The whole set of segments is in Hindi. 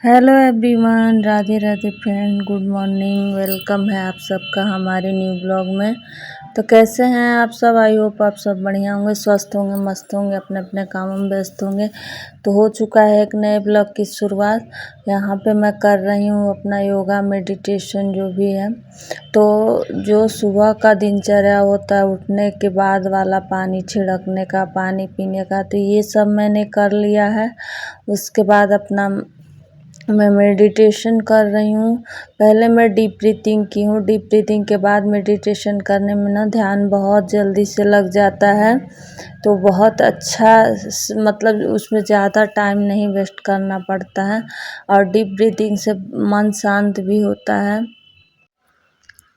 Hello everyone, Radhe Radhe friend, good morning. Welcome है आप सबका हमारे न्यू ब्लॉग में। तो कैसे हैं आप सब? आई होप आप सब बढ़िया होंगे, स्वस्थ होंगे, मस्त होंगे, अपने अपने कामों में व्यस्त होंगे। तो हो चुका है एक नए ब्लॉग की शुरुआत। यहाँ पे मैं कर रही हूँ अपना योगा मेडिटेशन जो भी है। तो जो सुबह का दिनचर्या होता है, उठने के बाद वाला पानी छिड़कने का, पानी पीने का, तो ये सब मैंने कर लिया है। उसके बाद अपना मैं मेडिटेशन कर रही हूँ। पहले मैं डीप ब्रीथिंग की हूँ। डीप ब्रीथिंग के बाद मेडिटेशन करने में ना ध्यान बहुत जल्दी से लग जाता है। तो बहुत अच्छा मतलब उसमें ज़्यादा टाइम नहीं वेस्ट करना पड़ता है और डीप ब्रीथिंग से मन शांत भी होता है।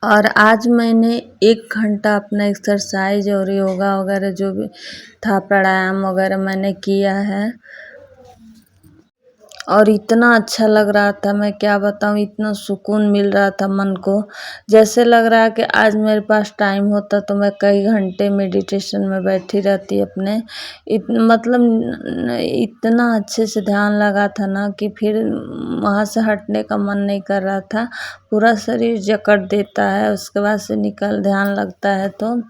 और आज मैंने 1 घंटा अपना एक्सरसाइज और योगा वगैरह जो भी था, प्राणायाम वगैरह मैंने किया है। और इतना अच्छा लग रहा था, मैं क्या बताऊँ, इतना सुकून मिल रहा था मन को। जैसे लग रहा है कि आज मेरे पास टाइम होता तो मैं कई घंटे मेडिटेशन में बैठी रहती अपने। मतलब इतना अच्छे से ध्यान लगा था ना कि फिर वहाँ से हटने का मन नहीं कर रहा था। पूरा शरीर जकड़ देता है, उसके बाद से ध्यान लगता है तो।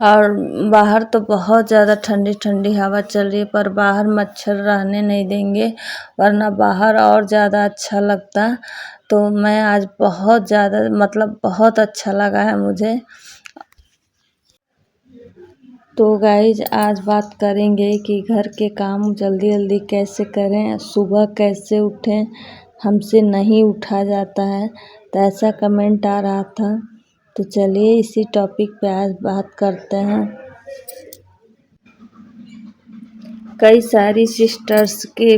और बाहर तो बहुत ज़्यादा ठंडी ठंडी हवा चल रही है, पर बाहर मच्छर रहने नहीं देंगे, वरना बाहर और ज़्यादा अच्छा लगता। तो मैं आज बहुत ज़्यादा मतलब बहुत अच्छा लगा है मुझे। तो गाइज आज बात करेंगे कि घर के काम जल्दी जल्दी कैसे करें, सुबह कैसे उठें, हमसे नहीं उठा जाता है। तो ऐसा कमेंट आ रहा था। तो चलिए इसी टॉपिक पे आज बात करते हैं। कई सारी सिस्टर्स के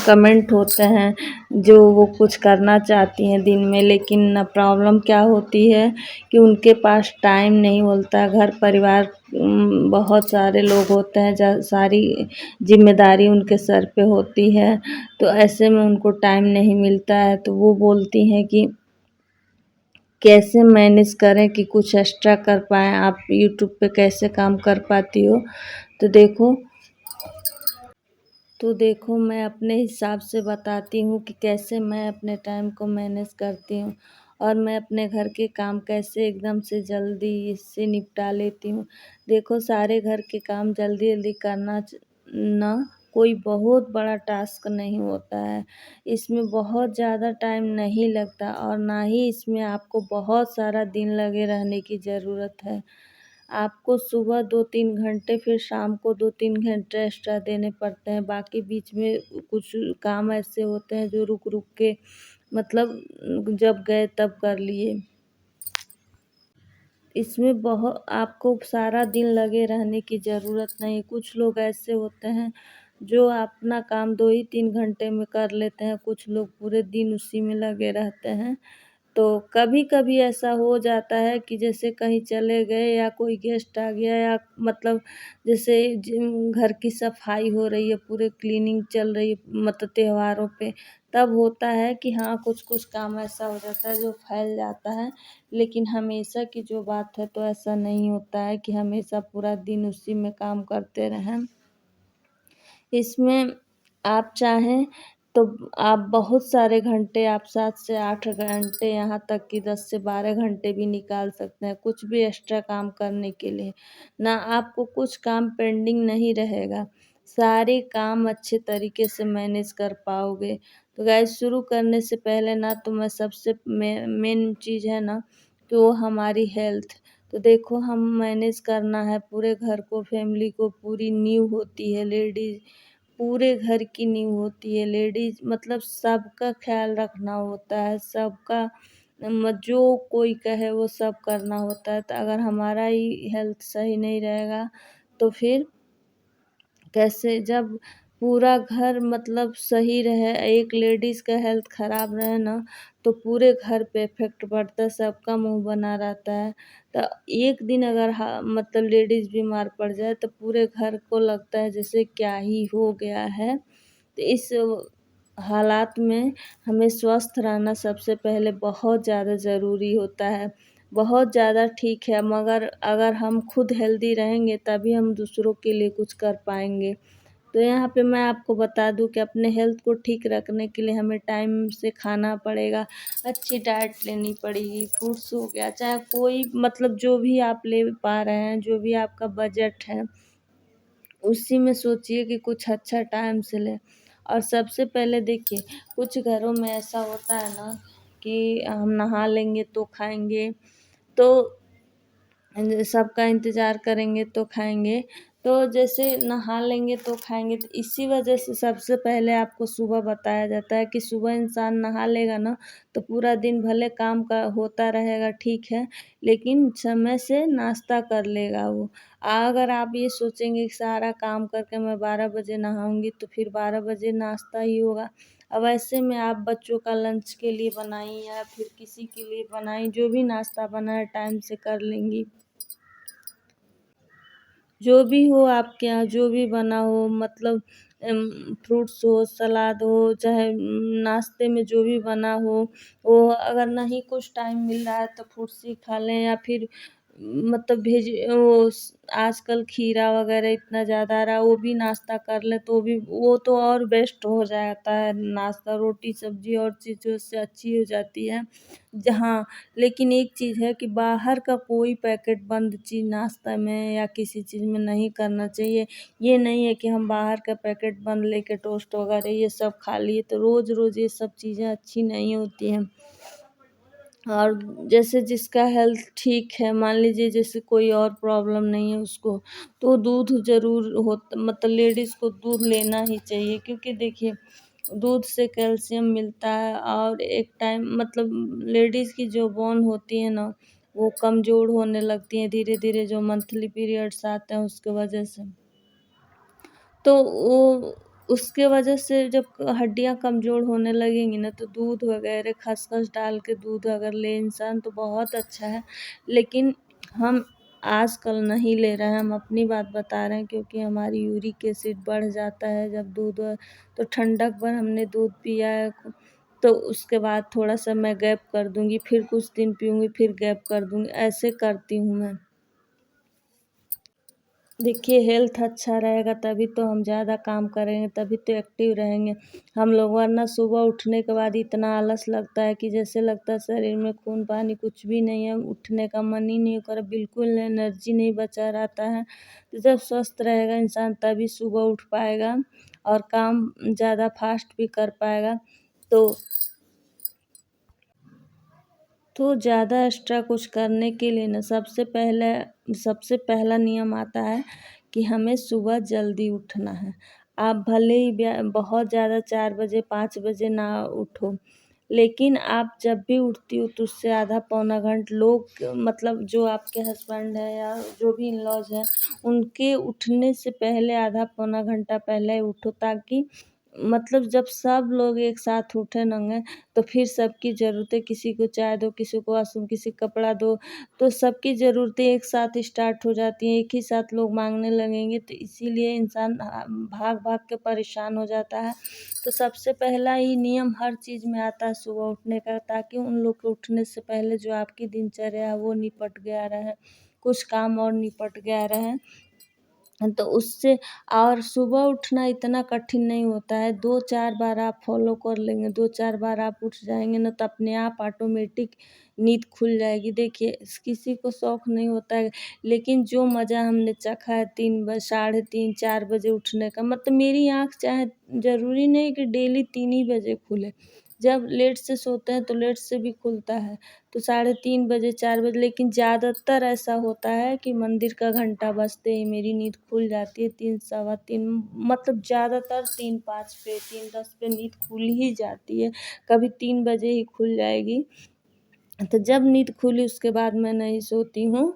कमेंट होते हैं जो वो कुछ करना चाहती हैं दिन में, लेकिन प्रॉब्लम क्या होती है कि उनके पास टाइम नहीं होता है। घर परिवार बहुत सारे लोग होते हैं, सारी जिम्मेदारी उनके सर पे होती है, तो ऐसे में उनको टाइम नहीं मिलता है। तो वो बोलती हैं कि कैसे मैनेज करें कि कुछ एक्स्ट्रा कर पाएँ। आप यूट्यूब पे कैसे काम कर पाती हो? तो देखो मैं अपने हिसाब से बताती हूँ कि कैसे मैं अपने टाइम को मैनेज करती हूँ और मैं अपने घर के काम कैसे एकदम से जल्दी इससे निपटा लेती हूँ। देखो, सारे घर के काम जल्दी जल्दी करना ना कोई बहुत बड़ा टास्क नहीं होता है। इसमें बहुत ज़्यादा टाइम नहीं लगता और ना ही इसमें आपको बहुत सारा दिन लगे रहने की ज़रूरत है। आपको सुबह 2-3 घंटे, फिर शाम को 2-3 घंटे एक्स्ट्रा देने पड़ते हैं। बाकी बीच में कुछ काम ऐसे होते हैं जो रुक रुक के मतलब जब गए तब कर लिए। इसमें बहुत आपको सारा दिन लगे रहने की ज़रूरत नहीं। कुछ लोग ऐसे होते हैं जो अपना काम 2 ही 3 घंटे में कर लेते हैं, कुछ लोग पूरे दिन उसी में लगे रहते हैं। तो कभी-कभी ऐसा हो जाता है कि जैसे कहीं चले गए या कोई गेस्ट आ गया, या मतलब जैसे घर की सफाई हो रही है, पूरे क्लीनिंग चल रही है, मतलब त्योहारों पे, तब होता है कि हाँ कुछ-कुछ काम ऐसा हो जाता है जो फैल जाता है। लेकिन हमेशा की जो बात है तो ऐसा नहीं होता है कि हमेशा पूरा दिन उसी में काम करते रहें। इसमें आप चाहें तो आप बहुत सारे घंटे, आप 7 से 8 घंटे, यहाँ तक कि 10 से 12 घंटे भी निकाल सकते हैं कुछ भी एक्स्ट्रा काम करने के लिए। ना आपको कुछ काम पेंडिंग नहीं रहेगा, सारे काम अच्छे तरीके से मैनेज कर पाओगे। तो गाइस, शुरू करने से पहले ना तो मैं सबसे मेन चीज़ है ना कि वो हमारी हेल्थ। तो देखो, हम मैनेज करना है पूरे घर को, फैमिली को, पूरी नींव होती है लेडीज़, पूरे घर की नींव होती है लेडीज़, मतलब सबका ख़्याल रखना होता है, सबका जो कोई कहे वो सब करना होता है। तो अगर हमारा ही हेल्थ सही नहीं रहेगा तो फिर कैसे, जब पूरा घर मतलब सही रहे, एक लेडीज़ का हेल्थ ख़राब रहे ना तो पूरे घर पे इफ़ेक्ट पड़ता है, सबका मुँह बना रहता है। तो एक दिन अगर मतलब लेडीज़ बीमार पड़ जाए तो पूरे घर को लगता है जैसे क्या ही हो गया है। तो इस हालात में हमें स्वस्थ रहना सबसे पहले बहुत ज़्यादा ज़रूरी होता है। बहुत ज़्यादा ठीक है, मगर अगर हम खुद हेल्दी रहेंगे तभी हम दूसरों के लिए कुछ कर पाएँगे। तो यहाँ पे मैं आपको बता दूँ कि अपने हेल्थ को ठीक रखने के लिए हमें टाइम से खाना पड़ेगा, अच्छी डाइट लेनी पड़ेगी, फ्रूट्स हो गया, चाहे कोई मतलब जो भी आप ले पा रहे हैं, जो भी आपका बजट है, उसी में सोचिए कि कुछ अच्छा टाइम से लें। और सबसे पहले देखिए, कुछ घरों में ऐसा होता है ना कि हम नहा लेंगे तो खाएँगे, तो सबका इंतज़ार करेंगे तो खाएँगे। तो जैसे नहा लेंगे तो खाएँगे, तो इसी वजह से सबसे पहले आपको सुबह बताया जाता है कि सुबह इंसान नहा लेगा ना, तो पूरा दिन भले काम का होता रहेगा ठीक है, लेकिन समय से नाश्ता कर लेगा वो। अगर आप ये सोचेंगे कि सारा काम करके मैं 12 बजे नहाऊँगी तो फिर 12 बजे नाश्ता ही होगा। अब ऐसे में आप बच्चों का लंच के लिए बनाई या फिर किसी के लिए बनाई, जो भी नाश्ता बना है टाइम से कर लेंगी। जो भी हो आपके यहाँ, जो भी बना हो, मतलब फ्रूट्स हो, सलाद हो, चाहे नाश्ते में जो भी बना हो, वो अगर नहीं कुछ टाइम मिल रहा है तो फ्रूट्स ही खा लें, या फिर मतलब आजकल खीरा वगैरह इतना ज़्यादा आ रहा है, वो भी नाश्ता कर लें तो भी वो तो और बेस्ट हो जाता है नाश्ता, रोटी सब्जी और चीज़ों से अच्छी हो जाती है। जहाँ लेकिन एक चीज़ है कि बाहर का कोई पैकेट बंद चीज़ नाश्ता में या किसी चीज़ में नहीं करना चाहिए। ये नहीं है कि हम बाहर का पैकेट बंद लेके टोस्ट वगैरह ये सब खा लिए, तो रोज़-रोज़ ये सब चीज़ें अच्छी नहीं होती हैं। और जैसे जिसका हेल्थ ठीक है, मान लीजिए जैसे कोई और प्रॉब्लम नहीं है उसको, तो दूध ज़रूर मतलब लेडीज़ को दूध लेना ही चाहिए, क्योंकि देखिए दूध से कैल्शियम मिलता है, और एक टाइम मतलब लेडीज़ की जो बोन होती है ना, वो कमज़ोर होने लगती हैं धीरे-धीरे, जो मंथली पीरियड्स आते हैं उसके वजह से। तो वो उसके वजह से जब हड्डियाँ कमज़ोर होने लगेंगी ना, तो दूध वगैरह खसखस डाल के दूध अगर ले इंसान तो बहुत अच्छा है। लेकिन हम आजकल नहीं ले रहे हैं, हम अपनी बात बता रहे हैं, क्योंकि हमारी यूरिक एसिड बढ़ जाता है जब दूध तो ठंडक भर हमने दूध पिया है, तो उसके बाद थोड़ा-सा मैं गैप कर दूँगी, फिर कुछ दिन पीऊँगी, फिर गैप कर दूँगी, ऐसे करती हूँ मैं। देखिए हेल्थ अच्छा रहेगा तभी तो हम ज़्यादा काम करेंगे, तभी तो एक्टिव रहेंगे हम लोग, वरना सुबह उठने के बाद इतना आलस लगता है कि जैसे लगता है शरीर में खून पानी कुछ भी नहीं है, उठने का मन ही नहीं कर, बिल्कुल एनर्जी नहीं बचा रहता है। तो जब स्वस्थ रहेगा इंसान तभी सुबह उठ पाएगा और काम ज़्यादा फास्ट भी कर पाएगा। तो ज़्यादा एक्स्ट्रा कुछ करने के लिए ना सबसे पहला नियम आता है कि हमें सुबह जल्दी उठना है। आप भले ही बहुत ज़्यादा 4 बजे 5 बजे ना उठो, लेकिन आप जब भी उठती हो तो उससे आधा पौना घंटा लोग मतलब जो आपके हस्बैंड हैं या जो भी इन-लॉज़ हैं, उनके उठने से पहले आधा पौना घंटा पहले उठो, ताकि मतलब जब सब लोग एक साथ उठे होंगे तो फिर सबकी ज़रूरतें, किसी को चाय दो, किसी को वॉशरूम, किसी को कपड़ा दो, तो सबकी ज़रूरतें एक साथ स्टार्ट हो जाती हैं, एक ही साथ लोग माँगने लगेंगे, तो इसीलिए इंसान भाग-भाग के परेशान हो जाता है। तो सबसे पहला ही नियम हर चीज़ में आता है सुबह उठने का, ताकि उन लोग के उठने से पहले जो आपकी दिनचर्या है वो निपट गया रहे, कुछ काम और निपट गया रहे। तो उससे और सुबह उठना इतना कठिन नहीं होता है, 2-4 बार आप फ़ॉलो कर लेंगे, 2-4 बार आप उठ जाएँगे ना, तो अपने आप ऑटोमेटिक नींद खुल जाएगी। देखिए किसी को शौक नहीं होता है, लेकिन जो मज़ा हमने चखा है 3 3:30 4 बजे उठने का, मतलब मेरी आँख चाहे ज़रूरी नहीं कि डेली 3 ही बजे खुले, जब लेट से सोते हैं तो लेट से भी खुलता है। तो 3:30 बजे 4 बजे, लेकिन ज़्यादातर ऐसा होता है कि मंदिर का घंटा बजते ही मेरी नींद खुल जाती है, 3 सवा 3, मतलब ज़्यादातर 3:05 पे 3:10 पे नींद खुल ही जाती है, कभी 3 बजे ही खुल जाएगी। तो जब नींद खुली उसके बाद मैं नहीं सोती हूँ।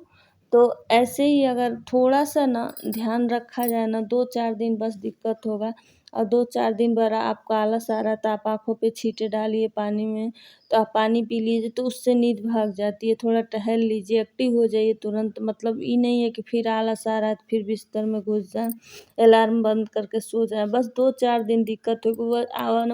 तो ऐसे ही अगर थोड़ा-सा ना ध्यान रखा जाए ना, 2-4 दिन बस दिक्कत होगा, और 2-4 दिन भर आपको आलस आ रहा है तो आप आँखों पे छींटे डालिए पानी में, तो आप पानी पी लीजिए तो उससे नींद भाग जाती है। थोड़ा टहल लीजिए, एक्टिव हो जाइए तुरंत, मतलब ये नहीं है कि फिर आलस आ रहा है तो फिर बिस्तर में घुस जाएँ, अलार्म बंद करके सो जाएँ। बस 2-4 दिन दिक्कत होगी,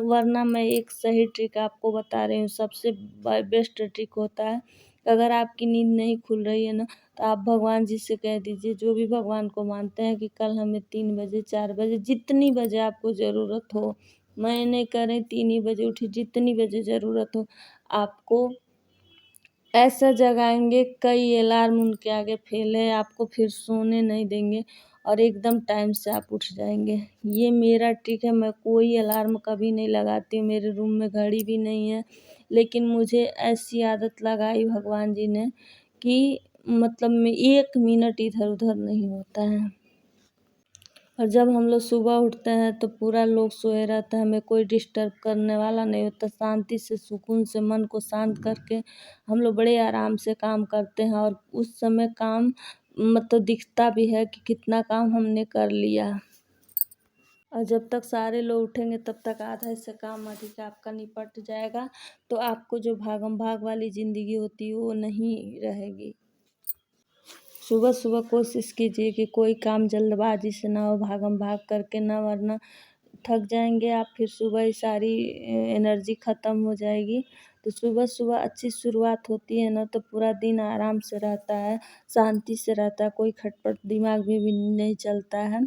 वरना मैं एक सही ट्रिक आपको बता रही हूँ, सबसे बेस्ट ट्रिक होता है अगर आपकी नींद नहीं खुल रही है ना, तो आप भगवान जी से कह दीजिए, जो भी भगवान को मानते हैं, कि कल हमें 3 बजे 4 बजे जितनी बजे आपको ज़रूरत हो, मैं नहीं कह रही 3 ही बजे उठिए, जितनी बजे ज़रूरत हो आपको ऐसा जगाएँगे, कई अलार्म उनके आगे फेल है, आपको फिर सोने नहीं देंगे और एकदम टाइम से आप उठ जाएँगे। ये मेरा ट्रिक है, मैं कोई अलार्म कभी नहीं लगाती हूँ, मेरे रूम में घड़ी भी नहीं है, लेकिन मुझे ऐसी आदत लगाई भगवान जी ने कि मतलब में 1 मिनट इधर-उधर नहीं होता है। और जब हम लोग सुबह उठते हैं तो पूरा लोग सोए रहता है, हमें कोई डिस्टर्ब करने वाला नहीं होता, शांति से सुकून से मन को शांत करके हम लोग बड़े आराम से काम करते हैं और उस समय काम मतलब दिखता भी है कि कितना काम हमने कर लिया। और जब तक सारे लोग उठेंगे तब तक आधा से काम अधिक आपका निपट जाएगा, तो आपको जो भागम-भाग वाली ज़िंदगी होती है वो नहीं रहेगी। सुबह-सुबह कोशिश कीजिए कि कोई काम जल्दबाजी से ना हो, भागम-भाग करके ना, वरना थक जाएँगे आप, फिर सुबह ही सारी एनर्जी ख़त्म हो जाएगी। तो सुबह-सुबह अच्छी शुरुआत होती है ना, तो पूरा दिन आराम से रहता है, शांति से रहता है, कोई खटपट दिमाग में भी नहीं चलता है।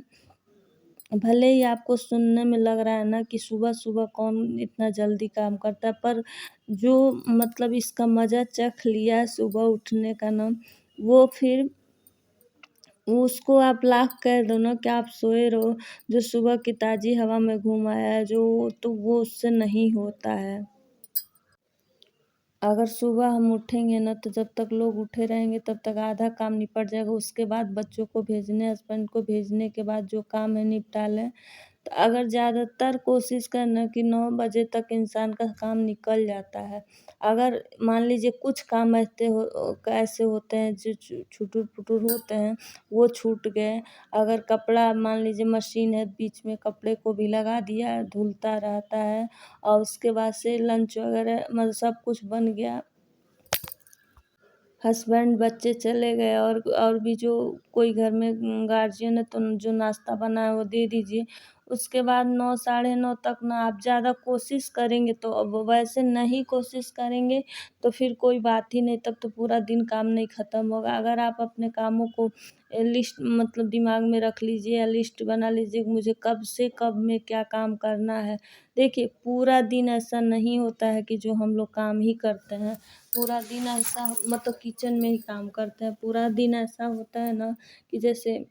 भले ही आपको सुनने में लग रहा है ना कि सुबह-सुबह कौन इतना जल्दी काम करता है, पर जो मतलब इसका मज़ा चख लिया है सुबह उठने का ना, वो फिर उसको आप लाख कह दो ना कि आप सोए रहो, जो सुबह की ताज़ी हवा में घूम आया है जो, तो वो उससे नहीं होता है। अगर सुबह हम उठेंगे ना, तो जब तक लोग उठे रहेंगे तब तक आधा काम निपट जाएगा, उसके बाद बच्चों को भेजने, हस्बैंड को भेजने के बाद जो काम है निपटा लें। तो अगर ज़्यादातर कोशिश करना कि 9 बजे तक इंसान का काम निकल जाता है। अगर मान लीजिए कुछ काम ऐसे होते हैं जो छुटुर-पुटुर होते हैं, वो छूट गए। अगर कपड़ा मान लीजिए मशीन है, बीच में कपड़े को भी लगा दिया, धुलता रहता है और उसके बाद से लंच वगैरह मतलब सब कुछ बन गया। हस्बैंड बच्चे चले गए और भी जो कोई घर में गार्जियन है तो जो नाश्ता बना है वो दे दीजिए। उसके बाद 9 साढ़े 9 तक ना आप ज़्यादा कोशिश करेंगे, तो अब वैसे नहीं कोशिश करेंगे तो फिर कोई बात ही नहीं, तब तो पूरा दिन काम नहीं ख़त्म होगा। अगर आप अपने कामों को लिस्ट मतलब दिमाग में रख लीजिए या लिस्ट बना लीजिए कि मुझे कब से कब में क्या काम करना है। देखिए, पूरा दिन ऐसा नहीं होता है कि जो हम लोग काम ही करते हैं। पूरा दिन ऐसा मतलब किचन में ही काम करते हैं, पूरा दिन ऐसा होता है ना कि जैसे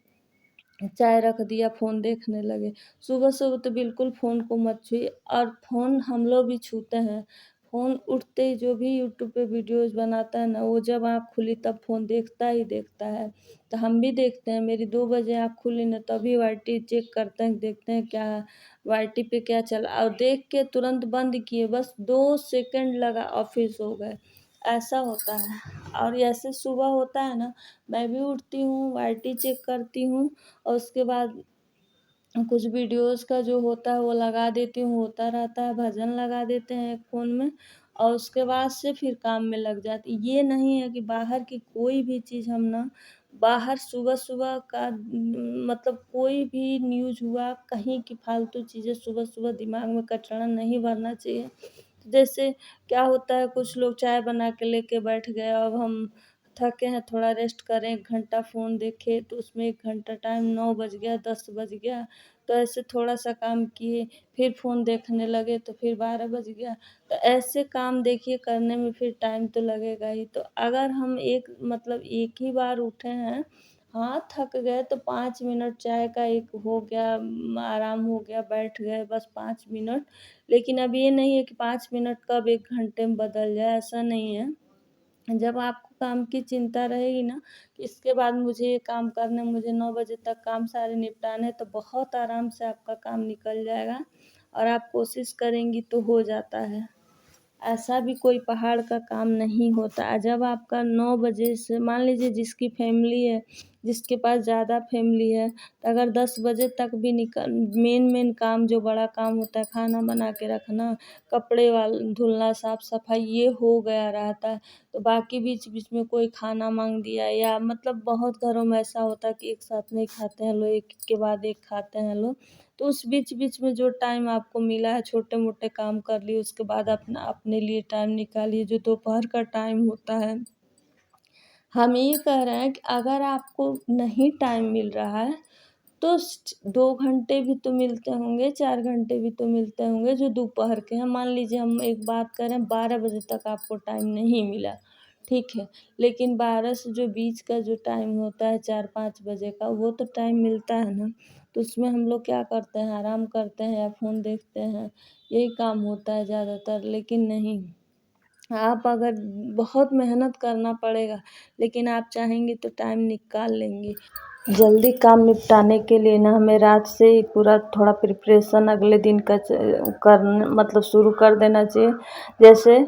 चाय रख दिया, फ़ोन देखने लगे। सुबह-सुबह तो बिल्कुल फ़ोन को मत छुइए, और फ़ोन हम लोग भी छूते हैं। फ़ोन उठते ही जो भी यूट्यूब पे वीडियोज़ बनाता है ना, वो जब आँख खुली तब फ़ोन देखता ही देखता है। तो हम भी देखते हैं, मेरी 2 बजे आँख खुली ना, तभी वाईटी चेक करते हैं, देखते हैं क्या वाईटी पे क्या चला, और देख के तुरंत बंद किए, बस 2 सेकंड लगा और फिर सो गए। ऐसा होता है। और ऐसे सुबह होता है ना, मैं भी उठती हूँ, वाईटी चेक करती हूँ और उसके बाद कुछ वीडियोज़ का जो होता है वो लगा देती हूँ, होता रहता है, भजन लगा देते हैं फ़ोन में और उसके बाद से फिर काम में लग जाती। ये नहीं है कि बाहर की कोई भी चीज़ हम ना बाहर सुबह-सुबह का मतलब कोई भी न्यूज़ हुआ, कहीं की फालतू चीज़ें सुबह-सुबह दिमाग में कचरा नहीं भरना चाहिए। जैसे क्या होता है, कुछ लोग चाय बना के लेके बैठ गए, अब हम थके हैं, थोड़ा रेस्ट करें, 1 घंटा फ़ोन देखे, तो उसमें 1 घंटा टाइम 9 बज गया, 10 बज गया, तो ऐसे थोड़ा-सा काम किए, फिर फ़ोन देखने लगे तो फिर 12 बज गया। तो ऐसे काम देखिए करने में फिर टाइम तो लगेगा ही। तो अगर हम एक मतलब एक ही बार उठे हैं, हाँ, थक गए तो 5 मिनट चाय का एक हो गया, आराम हो गया, बैठ गए बस 5 मिनट। लेकिन अब ये नहीं है कि 5 मिनट कब 1 घंटे में बदल जाए, ऐसा नहीं है। जब आपको काम की चिंता रहेगी ना कि इसके बाद मुझे ये काम करना है, मुझे 9 बजे तक काम सारे निपटाने हैं, तो बहुत आराम से आपका काम निकल जाएगा और आप कोशिश करेंगी तो हो जाता है। ऐसा भी कोई पहाड़ का काम नहीं होता है। जब आपका 9 बजे से मान लीजिए जिसकी फैमिली है, जिसके पास ज़्यादा फैमिली है, तो अगर 10 बजे तक भी मेन काम जो बड़ा काम होता है, खाना बना के रखना, कपड़े धुलना, साफ-सफाई, ये हो गया रहता है। तो बाकी बीच-बीच में कोई खाना माँग दिया, या मतलब बहुत घरों में ऐसा होता है कि एक साथ नहीं खाते हैं लोग, एक के बाद एक खाते हैं लोग। तो उस बीच-बीच में जो टाइम आपको मिला है, छोटे-मोटे काम कर लिए, उसके बाद अपने लिए टाइम निकालिए, जो दोपहर का टाइम होता है। हम ये कह रहे हैं कि अगर आपको नहीं टाइम मिल रहा है तो 2 घंटे भी तो मिलते होंगे, 4 घंटे भी तो मिलते होंगे जो दोपहर के हैं। मान लीजिए हम एक बात करें 12 बजे तक आपको टाइम नहीं मिला, ठीक है। लेकिन 12 से जो बीच का जो टाइम होता है 4-5 बजे का वो तो टाइम मिलता है ना। तो उसमें हम लोग क्या करते हैं, आराम करते हैं या फ़ोन देखते हैं, यही काम होता है ज़्यादातर। लेकिन नहीं, आप अगर बहुत मेहनत करना पड़ेगा, लेकिन आप चाहेंगी तो टाइम निकाल लेंगी। जल्दी काम निपटाने के लिए ना हमें रात से ही पूरा थोड़ा प्रिपरेशन अगले दिन का मतलब शुरू कर देना चाहिए। जैसे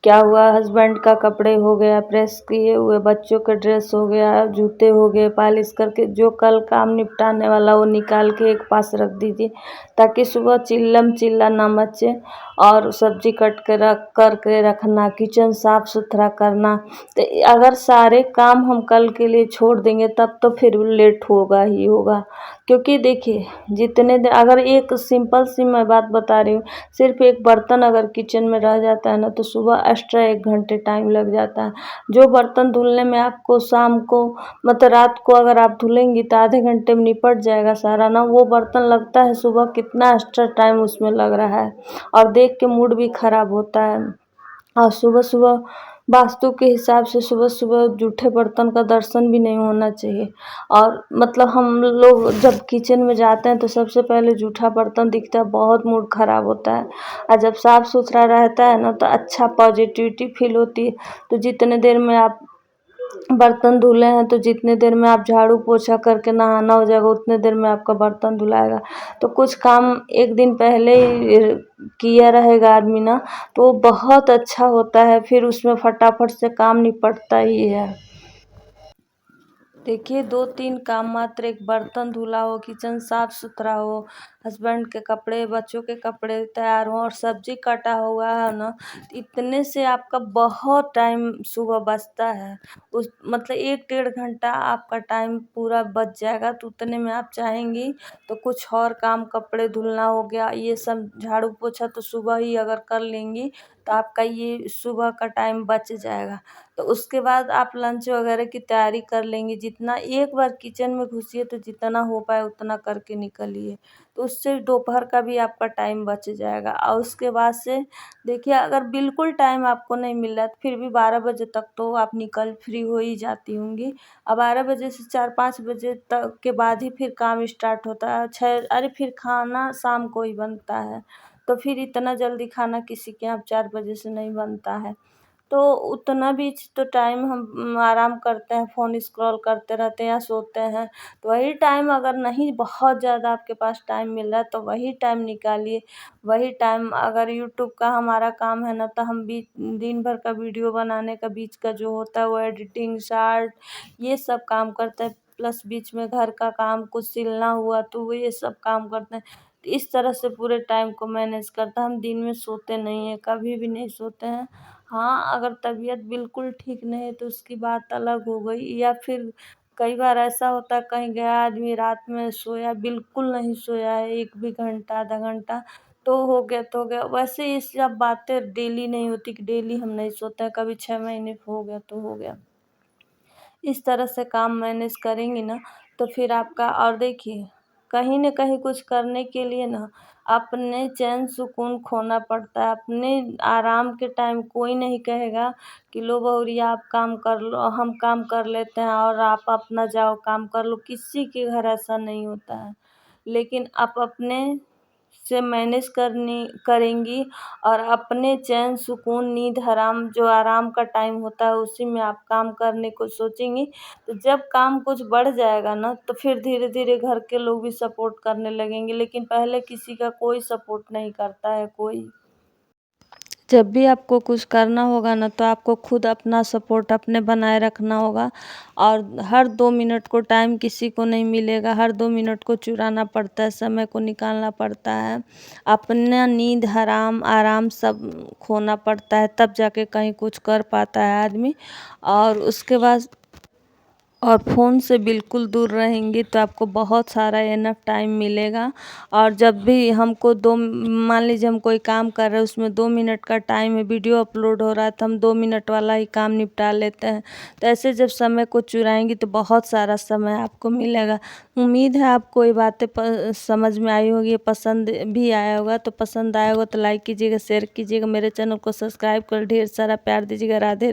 क्या हुआ, हस्बैंड का कपड़े हो गया प्रेस किए हुए, बच्चों का ड्रेस हो गया, जूते हो गए पॉलिश करके, जो कल काम निपटाने वाला वो निकाल के एक पास रख दीजिए ताकि सुबह चिल्लम चिल्ला ना मचे। और सब्जी कट के रखना, किचन साफ सुथरा करना। तो अगर सारे काम हम कल के लिए छोड़ देंगे तब तो फिर लेट होगा ही होगा। क्योंकि देखिए, जितने देर अगर एक सिंपल सी मैं बात बता रही हूँ, सिर्फ एक बर्तन अगर किचन में रह जाता है ना तो सुबह एक्स्ट्रा 1 घंटे टाइम लग जाता है। जो बर्तन धुलने में आपको शाम को मतलब रात को अगर आप धुलेंगी तो आधे घंटे में निपट जाएगा सारा ना, वो बर्तन लगता है सुबह कितना एक्स्ट्रा टाइम उसमें लग रहा है। और देख के मूड भी खराब होता है। और सुबह-सुबह वास्तु के हिसाब से सुबह-सुबह जूठे बर्तन का दर्शन भी नहीं होना चाहिए। और मतलब हम लोग जब किचन में जाते हैं तो सबसे पहले जूठा बर्तन दिखता है, बहुत मूड ख़राब होता है। और जब साफ़-सुथरा रहता है ना तो अच्छा पॉजिटिविटी फ़ील होती है। तो जितने देर में आप बर्तन धुले हैं तो जितने देर में आप झाड़ू पोछा करके नहाना हो जाएगा उतने देर में आपका बर्तन धुलाएगा। तो कुछ काम एक दिन पहले ही किया रहेगा आदमी ना तो वो बहुत अच्छा होता है, फिर उसमें फटाफट से काम निपटता ही है। देखिए 2-3 काम मात्र, एक बर्तन धुला हो, किचन साफ सुथरा हो, हस्बैंड के कपड़े बच्चों के कपड़े तैयार हों और सब्जी कटा हुआ है ना, इतने से आपका बहुत टाइम सुबह बचता है। उस मतलब 1 घंटा आपका टाइम पूरा बच जाएगा। तो उतने में आप चाहेंगी तो कुछ और काम, कपड़े धुलना हो गया, ये सब झाड़ू पोछा तो सुबह ही अगर कर लेंगी तो आपका ये सुबह का टाइम बच जाएगा। तो उसके बाद आप लंच वगैरह की तैयारी कर लेंगी। जितना एक बार किचन में घुसिए तो जितना हो पाए उतना करके निकलिए। तो उससे दोपहर का भी आपका टाइम बच जाएगा। और उसके बाद से देखिए, अगर बिल्कुल टाइम आपको नहीं मिल रहा है तो फिर भी 12 बजे तक तो आप निकल फ्री हो ही जाती होंगी। और 12 बजे से 4-5 बजे तक के बाद ही फिर काम स्टार्ट होता है। 6 अरे फिर खाना शाम को ही बनता है। तो फिर इतना जल्दी खाना किसी के यहाँ 4 बजे से नहीं बनता है। तो उतना बीच तो टाइम हम आराम करते हैं, फ़ोन स्क्रॉल करते रहते हैं या सोते हैं। तो वही टाइम अगर नहीं, बहुत ज़्यादा आपके पास टाइम मिल रहा है तो वही टाइम निकालिए। वही टाइम अगर यूट्यूब का हमारा काम है ना तो हम दिन भर का वीडियो बनाने का बीच का जो होता है वो एडिटिंग, शार्ट, ये सब काम करते हैं। प्लस बीच में घर का काम कुछ सिलना हुआ तो वो ये सब काम करते हैं। तो इस तरह से पूरे टाइम को मैनेज करते हैं। हम दिन में सोते नहीं हैं, कभी भी नहीं सोते हैं। हाँ, अगर तबीयत बिल्कुल ठीक नहीं है तो उसकी बात अलग हो गई। या फिर कई बार ऐसा होता है कहीं गया आदमी, रात में सोया बिल्कुल नहीं सोया है 1 भी घंटा, आधा घंटा, तो हो गया तो हो गया। वैसे ये सब बातें डेली नहीं होती कि डेली हम नहीं सोते हैं, कभी 6 महीने हो गया तो हो गया। इस तरह से काम मैनेज करेंगी ना तो फिर आपका, और देखिए कहीं न कहीं कुछ करने के लिए ना अपने चैन सुकून खोना पड़ता है। अपने आराम के टाइम कोई नहीं कहेगा कि लो बहुरिया आप काम कर लो, हम काम कर लेते हैं और आप अपना जाओ काम कर लो, किसी के घर ऐसा नहीं होता है। लेकिन आप अपने से मैनेज करेंगी और अपने चैन सुकून नींद हराम जो आराम का टाइम होता है उसी में आप काम करने को सोचेंगी। तो जब काम कुछ बढ़ जाएगा ना तो फिर धीरे धीरे घर के लोग भी सपोर्ट करने लगेंगे। लेकिन पहले किसी का कोई सपोर्ट नहीं करता है कोई। जब भी आपको कुछ करना होगा ना तो आपको खुद अपना सपोर्ट अपने बनाए रखना होगा। और हर 2 मिनट को टाइम किसी को नहीं मिलेगा, हर 2 मिनट को चुराना पड़ता है, समय को निकालना पड़ता है। अपना नींद हराम आराम सब खोना पड़ता है, तब जाके कहीं कुछ कर पाता है आदमी। और उसके बाद और फ़ोन से बिल्कुल दूर रहेंगी तो आपको बहुत सारा इनफ टाइम मिलेगा। और जब भी हमको दो मान लीजिए हम कोई काम कर रहे हैं उसमें 2 मिनट का टाइम है, वीडियो अपलोड हो रहा है तो हम 2 मिनट वाला ही काम निपटा लेते हैं। तो ऐसे जब समय को चुराएंगी तो बहुत सारा समय आपको मिलेगा। उम्मीद है आपको ये बातें समझ में आई होगी, पसंद भी आया होगा। तो पसंद आया होगा तो लाइक कीजिएगा, शेयर कीजिएगा, मेरे चैनल को सब्सक्राइब कर ढेर सारा प्यार दीजिएगा। राधे।